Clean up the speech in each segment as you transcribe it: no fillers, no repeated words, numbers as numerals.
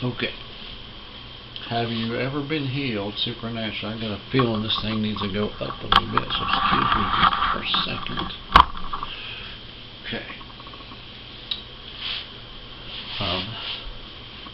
Okay. Have you ever been healed supernaturally? I got a feeling this thing needs to go up a little bit, so excuse me for a second. Okay.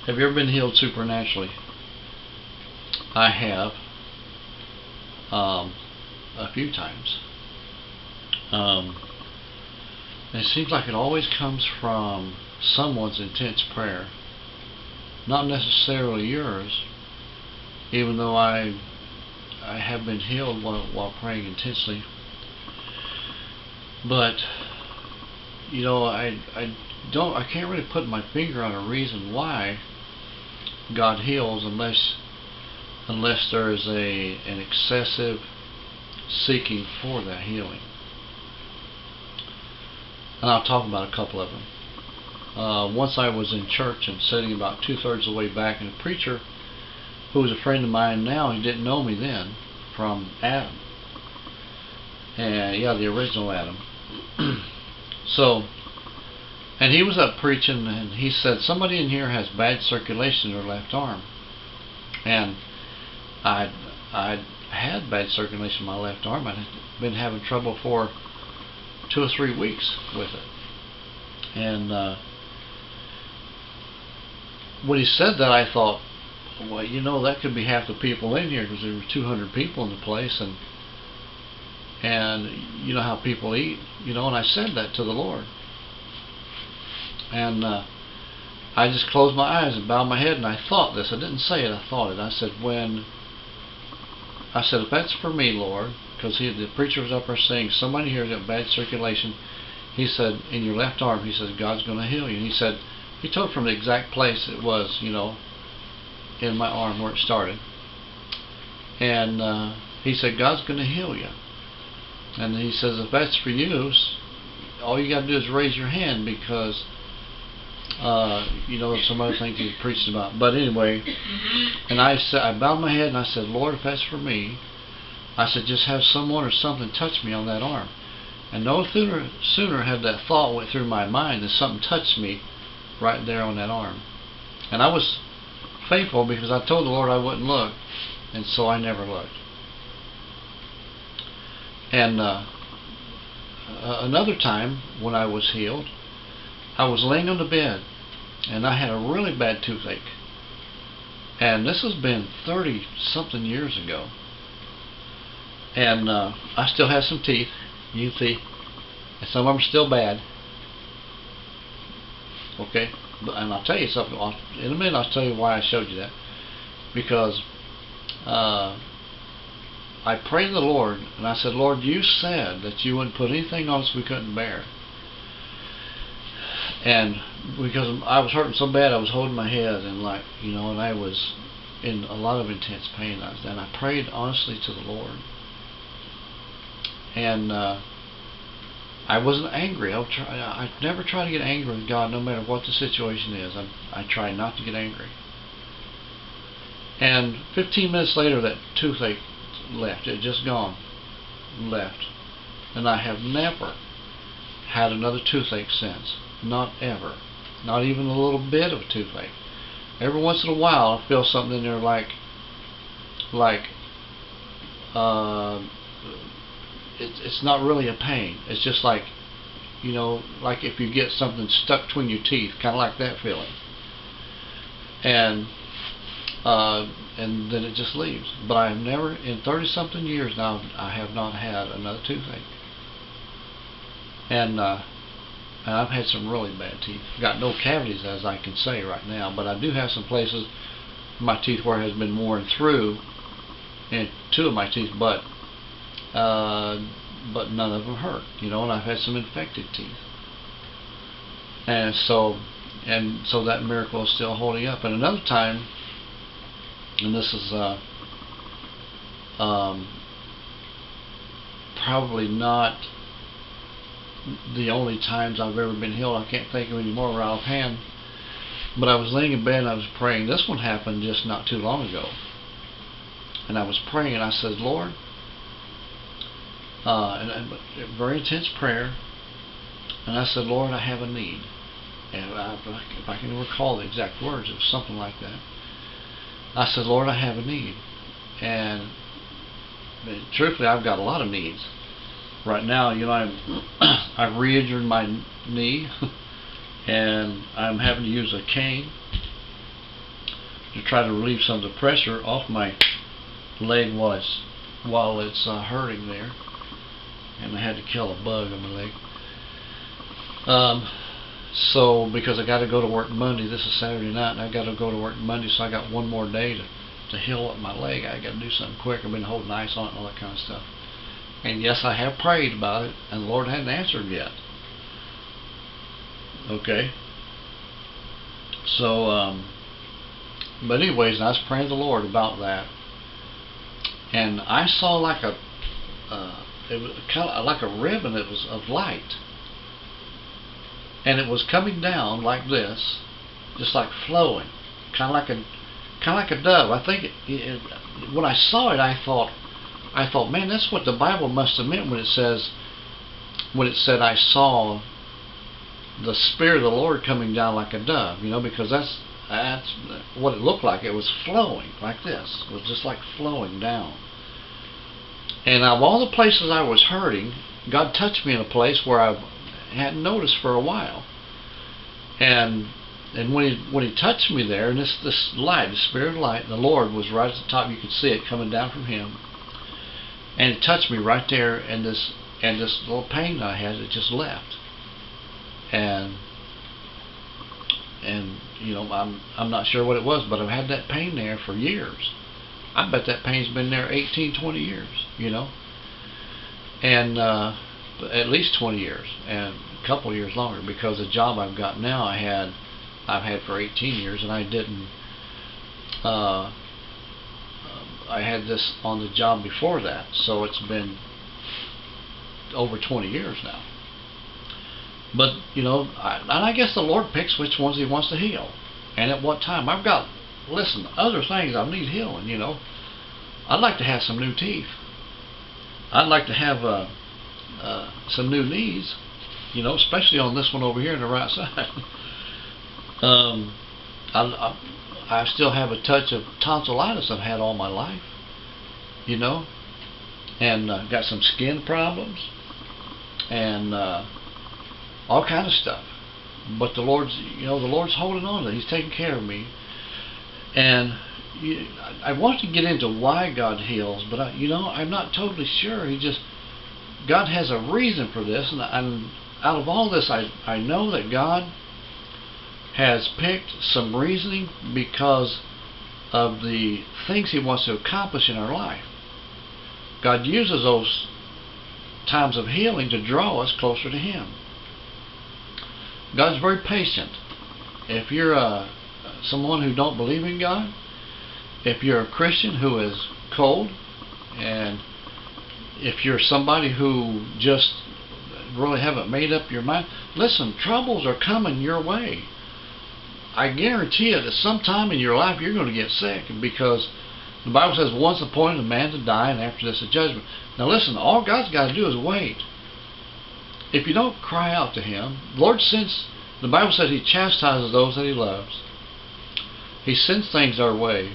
Have you ever been healed supernaturally? I have. A few times. It seems like it always comes from someone's intense prayer, not necessarily yours, even though I have been healed while praying intensely. But you know, I can't really put my finger on a reason why God heals unless there is an excessive seeking for that healing. And I'll talk about a couple of them. Once I was in church and sitting about 2/3 of the way back, and a preacher who was a friend of mine now, he didn't know me then, from Adam. And yeah, the original Adam. And he was up preaching, and he said, somebody in here has bad circulation in their left arm. And I had bad circulation in my left arm. I'd been having trouble for 2 or 3 weeks with it. And when he said that, I thought, well, you know, that could be half the people in here, because there were 200 people in the place, and you know how people eat, you know. And I said that to the Lord, and I just closed my eyes and bowed my head, and I thought this. I didn't say it, I thought it. I said, if that's for me, Lord, because the preacher was up there saying, somebody here has got bad circulation. He said, in your left arm, he said, God's going to heal you. And he said, he took from the exact place it was, you know, in my arm where it started. And he said, God's going to heal you. And he says, if that's for you, all you got to do is raise your hand, because you know, some other things he preached about. But anyway, and I bowed my head and I said, Lord, if that's for me, I said, just have someone or something touch me on that arm. And no sooner had that thought went through my mind than something touched me right there on that arm. And I was faithful, because I told the Lord I wouldn't look, and so I never looked. And another time when I was healed, I was laying on the bed, and I had a really bad toothache. And this has been 30-something years ago. And I still have some teeth, you can see, and some of them are still bad. Okay, and I'll tell you something. In a minute, I'll tell you why I showed you that. Because I prayed to the Lord, and I said, Lord, you said that you wouldn't put anything on us we couldn't bear. And because I was hurting so bad, I was holding my head, and like, you know, and I was in a lot of intense pain. And I prayed honestly to the Lord. And I wasn't angry. I never try to get angry with God, no matter what the situation is. I try not to get angry. And 15 minutes later, that toothache left. It just gone, left. And I have never had another toothache since. Not ever. Not even a little bit of a toothache. Every once in a while, I feel something in there like it's not really a pain. It's just like, you know, like if you get something stuck between your teeth, kind of like that feeling. And then it just leaves. But I have never, in 30-something years now, I have not had another toothache. And I've had some really bad teeth. Got no cavities, as I can say right now, but I do have some places in my teeth where it has been worn through, and 2 of my teeth, but none of them hurt, you know. And I've had some infected teeth, and so that miracle is still holding up. And another time, and this is probably not the only times I've ever been healed. I can't think of any more right offhand, but I was laying in bed and I was praying. This one happened just not too long ago, and I was praying, and I said, Lord, and very intense prayer, and I said, Lord, I have a need. And if I can recall the exact words, it was something like that. I said, Lord, I have a need. And truthfully, I've got a lot of needs. Right now, I've re-injured my knee, and I'm having to use a cane to try to relieve some of the pressure off my leg while it's hurting there. And I had to kill a bug on my leg. So because I got to go to work Monday, this is Saturday night, and I got to go to work Monday, so I got one more day to heal up my leg. I got to do something quick. I've been holding ice on it and all that kind of stuff. And yes, I have prayed about it, and the Lord hadn't answered yet. Okay. So, but anyways, I was praying to the Lord about that, and I saw like it was kind of like a ribbon that was of light. And it was coming down like this, just like flowing, kind of like a dove. I think when I saw it, I thought, man, that's what the Bible must have meant when it said I saw the Spirit of the Lord coming down like a dove. Because that's what it looked like. It was flowing like this. It was just like flowing down. And of all the places I was hurting, God touched me in a place where I hadn't noticed for a while, and when he touched me there, and this light, the Spirit of light, the Lord was right at the top. You could see it coming down from Him, and it touched me right there, and this little pain that I had, it just left, and I'm not sure what it was, but I've had that pain there for years. I bet that pain's been there 18, 20 years, and at least 20 years, and a couple of years longer, because the job I've got now I've had for 18 years, and I didn't I had this on the job before that, so it's been over 20 years now. But I guess the Lord picks which ones He wants to heal, and at what time. I've got, listen, other things I need healing. I'd like to have some new teeth. I'd like to have some new knees, especially on this one over here on the right side. I still have a touch of tonsillitis I've had all my life, and got some skin problems and all kind of stuff. But the Lord's holding on to it. He's taking care of me, and I want to get into why God heals, but I'm not totally sure. God has a reason for this, and out of all this, I know that God has picked some reasoning because of the things He wants to accomplish in our life. God uses those times of healing to draw us closer to Him. God's very patient. If you're someone who don't believe in God, if you're a Christian who is cold, and if you're somebody who just really haven't made up your mind, listen, troubles are coming your way. I guarantee you that sometime in your life you're going to get sick, because the Bible says once appointed a man to die, and after this a judgment. Now listen, all God's got to do is wait. If you don't cry out to Him, the Lord the Bible says He chastises those that He loves. He sends things our way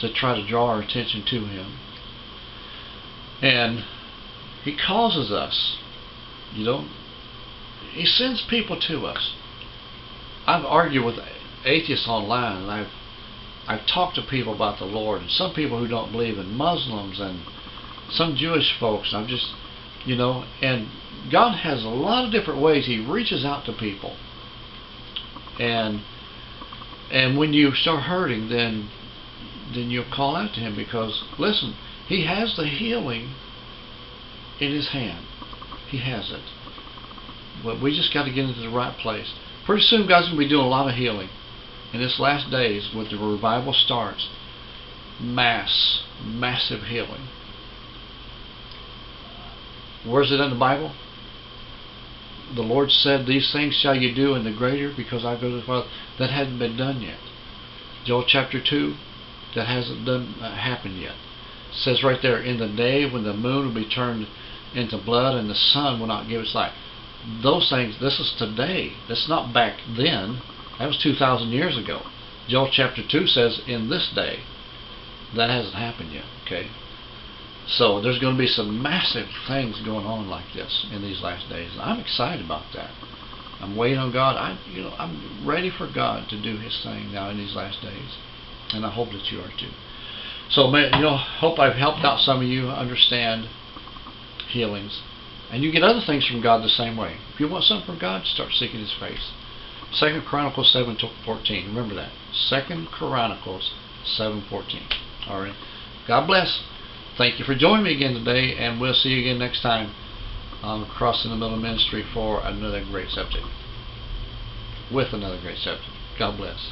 to try to draw our attention to Him. And He causes us, He sends people to us. I've argued with atheists online, and I've talked to people about the Lord, and some people who don't believe in, Muslims and some Jewish folks. I'm just, and God has a lot of different ways He reaches out to people. And when you start hurting, then you'll call out to Him, because listen, He has the healing in His hand. He has it. But we just got to get into the right place. Pretty soon God's going to be doing a lot of healing. In this last days, when the revival starts, massive healing. Where's it in the Bible? The Lord said, "These things shall you do, and the greater, because I go to the Father." That hadn't been done yet. Joel chapter 2, that hasn't happened yet. It says right there, in the day when the moon will be turned into blood and the sun will not give its light. those things, this is today. That's not back then. That was 2,000 years ago. Joel chapter 2 says, in this day. That hasn't happened yet, okay? So there's going to be some massive things going on like this in these last days. And I'm excited about that. I'm waiting on God. I'm ready for God to do His thing now in these last days. And I hope that you are too. So, hope I've helped out some of you understand healings. And you get other things from God the same way. If you want something from God, start seeking His face. 2 Chronicles 7:14. Remember that. 2 Chronicles 7:14. All right. God bless. Thank you for joining me again today, and we'll see you again next time on Crossing the Middle Ministry for another great subject. With another great subject. God bless.